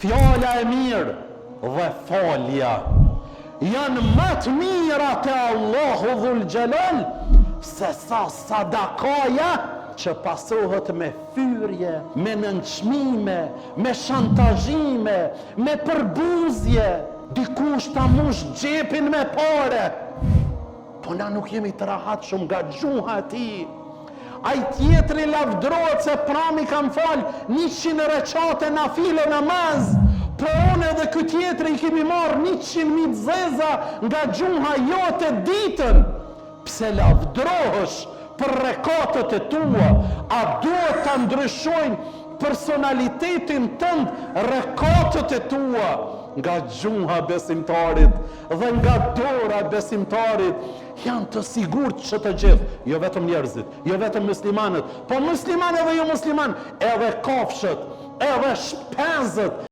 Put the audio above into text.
fjala e mirë dhe falja janë më të mira te Allahu Dhul Gjelal se sa sadakaja që pasohet me fyrje, me nënçmime, me shantazhime, me përbuzje. Dikush ta mush xhepin me pare, po na nuk jemi të rahat shumë nga gjuha e tij. Ai tjetri lavdrohet se prami kam fal 100 recate nafile namaz, po unë edhe ky tjetri i kemi marrë 100.000 zeza nga gjuha jote ditën. Pse lavdrohesh për rekatët e tua? A duhet ta ndryshojnë personalitetin tënd rekatët e tua? Nga gjuha besimtarit dhe nga dora besimtarit janë të sigurt që të gjithë, jo vetëm njerëzit, jo vetëm muslimanët, po muslimanë dhe jo muslimanë, edhe kafshët, edhe shpenzët